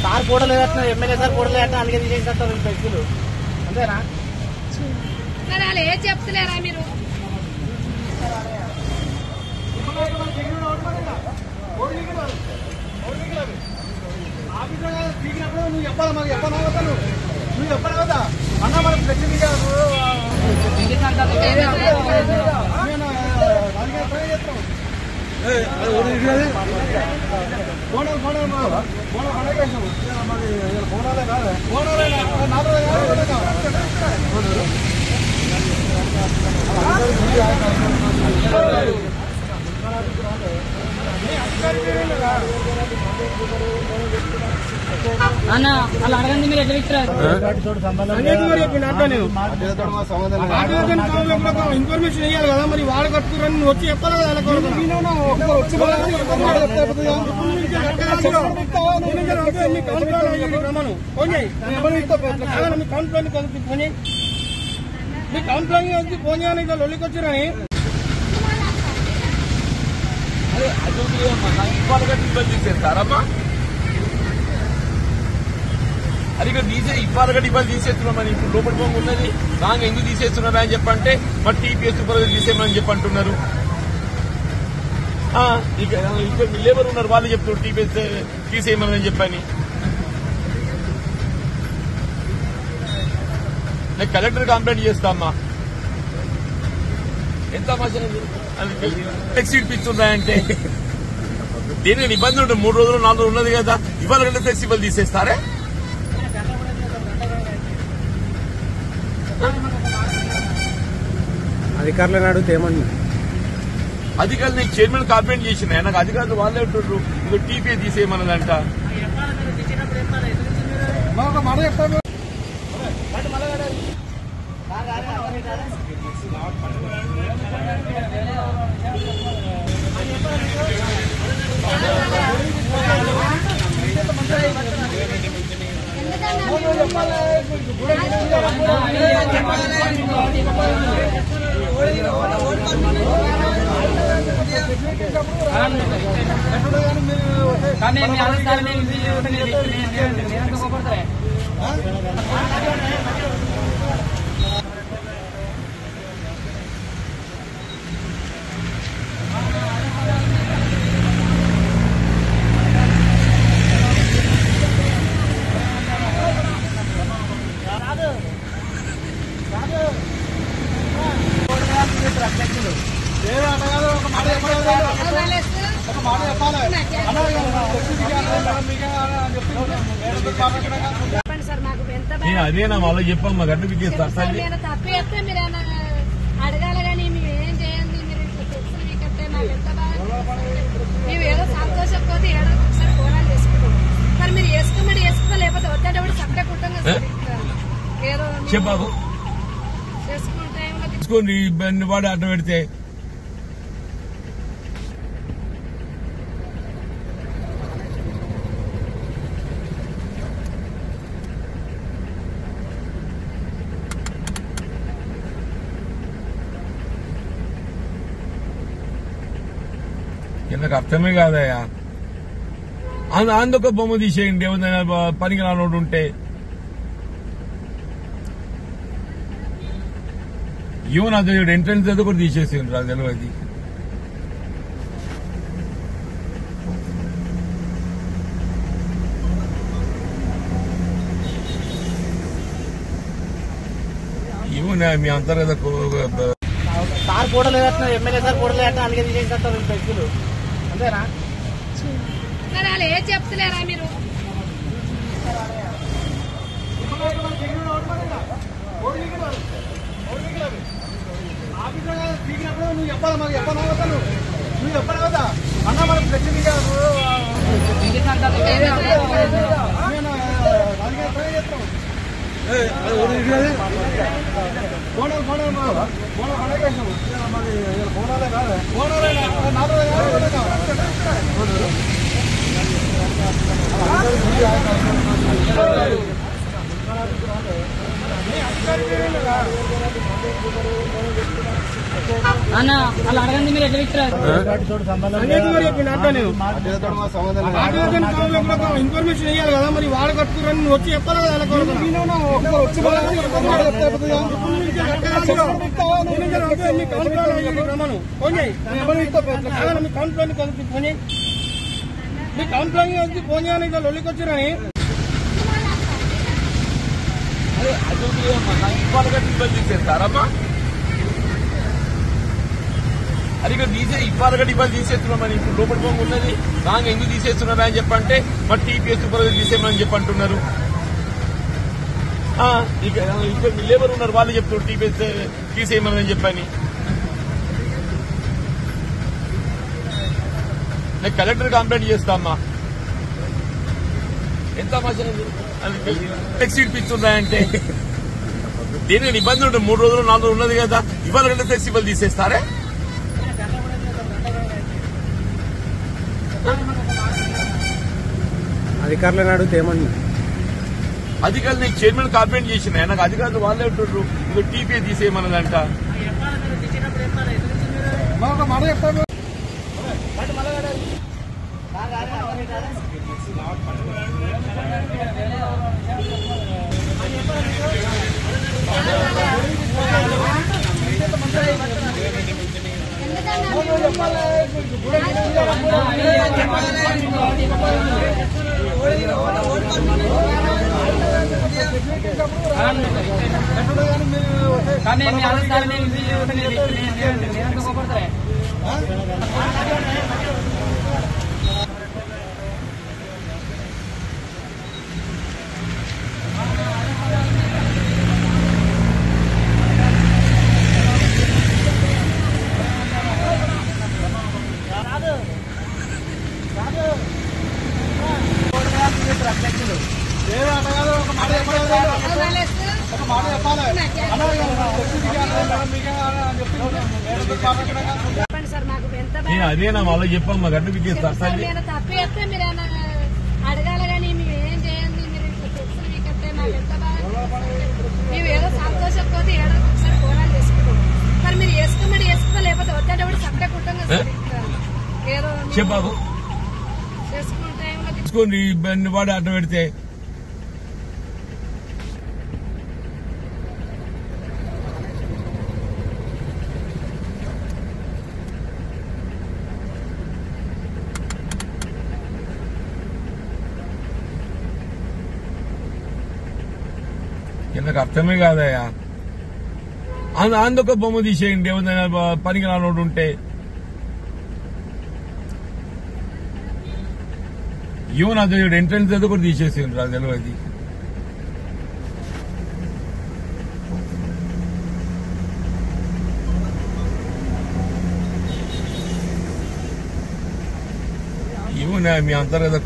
Sir కూడలే MLA sir కూడలే అందుకే తీసేస్తారు వ్యక్తులు అంతేనా సరే వాళ్ళు ఏం చెప్తలేరా మీరు నువ్వు చెప్పాలి మాకు చెప్పనవుతాను నువ్వు చెప్పనవుతా అన్న మనకు ప్రతి అన్న అలా అడగండి మీరు ఎట్లా ఇస్తారు ఇన్ఫర్మేషన్ ఇవ్వాలి కదా మరి వాడు కట్టుకురని నువ్వు వచ్చి చెప్పాలి కదా మీ కంప్లైంట్ ఫోన్ చేయాలి ఇట్లా లొల్లికి వచ్చారని తీసేస్తారమ్మా అది ఇక్కడ ఇవ్వాలి ఇబ్బంది తీసేస్తున్నామని ఇప్పుడు లోపలి బొంగు ఉన్నది రాంగ్ ఎందుకు తీసేస్తున్నారా అని చెప్పంటే మరి టీపీఎస్ సూపర్వైజర్ తీసేయమని చెప్పంటున్నారు ఇక్కడ లేబర్ ఉన్నారు వాళ్ళు చెప్తున్నారు టీపీఎస్ తీసేయమని చెప్పని నేను కలెక్టర్ కంప్లైంట్ చేస్తామా ఎంత ఫ్లెక్సిబుల్ ఇస్తున్నాయంటే దీనికి ఇబ్బంది ఉంటుంది 3 రోజులు 4 రోజులు ఉన్నది కదా ఇవాళ కంటే ఫ్లెక్సిబుల్ తీసేస్తారే అధికారులను అడిగితే ఏమని అధికారులు నీకు చైర్మన్ కంప్లైంట్ చేసిన నాకు అధికారులు వాళ్ళే ఉంటుండ్రు ఇక టీపీ తీసేయమన్నదంట మాట చెప్తాను కానీ మీ అధికారులు చెప్పండి సార్ మాకు ఎంత అదేనా వాళ్ళు చెప్పమ్మా గడ్డ తప్పు చెప్తే మీరు అడగాలి కానీ మేము ఏం చేయండి మీరు మీకంటే మాకు ఎంత బాగా మేము ఏదో సంతోషపోతే ఏదో ఒకసారి కోణాలు చేసుకుంటాం మరి మీరు వేసుకోమని వేసుకో లేకపోతే వద్దేటప్పుడు సబ్జెక్ట్ ఉంటాం కదా ఏదో చెప్పావు చేసుకుంటే తీసుకోండి ఇబ్బంది వాడు అడ్డ పెడితే నాకు అర్థమే కాదయ్యా అందుక బొమ్మ తీసేయండి ఏమైనా పనికి రానోడు ఉంటే ఈవెన్ అది ఎంట్రన్స్ అది కూడా తీసేసిండ్రు అది తెలియదు ఈవెన్ మీ అంతర్గత సార్ కూడలే ఎమ్మెల్యే సార్ కూడలే అందుకే తీసేస్తారు వ్యక్తులు అంతేనా సరే వాళ్ళు ఏం చెప్తలేరా మీరు నువ్వు చెప్పాలి మాకు చెప్పనవుతాను నువ్వు చెప్పనవుతా అన్న మనకు ప్రతి అన్న వాళ్ళు అడగండి మీరు ఎట్లా విక్టారు ఇన్ఫర్మేషన్ ఇవ్వాలి కదా మరి వాడు కట్టుకురని నువ్వు వచ్చి చెప్పాలి కదా మీ కౌంట్లోని వచ్చి ఫోన్ చేయాలి ఇట్లా లొల్లికి వచ్చిరని ఇవ్వాలగట్టి ఇబ్బంది తీసేస్తారమ్మా అది ఇక్కడ ఇవ్వాలగట్టి ఇబ్బంది తీసేస్తున్నామని ఇప్పుడు లోపల బొంగు ఉన్నది రాంగ్ ఎందుకు తీసేస్తున్నారా అని చెప్పంటే మరి టీపీఎస్ సూపర్వైజర్ తీసేయమని చెప్పంటున్నారు. ఇక్కడ లేబర్ ఉన్నారు వాళ్ళు చెప్తున్నారు టీపీఎస్ తీసేయమని చెప్పని. నేను కలెక్టర్ కంప్లైంట్ చేస్తామా ఎంత ఫ్లెక్సీ ఇప్పిస్తున్నాయంటే దీనికి ఇబ్బంది ఉంటుంది. 3 రోజులు 4 రోజులు ఉన్నది కదా ఇవాళ కంటే ఫ్లెక్సిబుల్ తీసేస్తారే. అధికారులను అడిగితే ఏమన్నా అధికారులు నీకు చైర్మన్ కంప్లైంట్ చేసిన నాకు అధికారులు వాళ్ళే ఉంటుండ్రు ఇక టీపీ తీసేయమన్నదంట. ఒక మాట చెప్తాను కానీ మీ ఆలోచన కోపడతారే ఒక మాట చెప్పాలి చెప్పండి సార్ మాకు ఎంత నేను అదేనా వాళ్ళకి చెప్పాను మాకు అడ్డు సార్ మీరు తప్పు చేస్తే మీరు అడగాలి కానీ మేము ఏం చేయండి మీరు ఇట్లా తెలుసు మీకంటే నాకు ఎంత బాగా మేము ఏదో సంతోషపోతే ఏదో ఒకసారి కోరాలు చేసుకుంటాం మరి మీరు వేసుకోమని వేసుకుంటా లేకపోతే వచ్చేటప్పుడు సపరేట్ ఉంటాం కదా ఏదో చెప్పావు చేసుకుంటే తీసుకోండి ఇబ్బంది వాడు అడ్డు పెడితే నాకు అర్థమే కాదయ్యా. అందొక బొమ్మ తీసేయండి ఏమైనా పనికి రానోడు ఉంటే. ఈవెన్ అది ఎంట్రన్స్ అది కూడా తీసేసిండ్రు అది తెలియదు. ఈవెన్ మీ అంతర్గత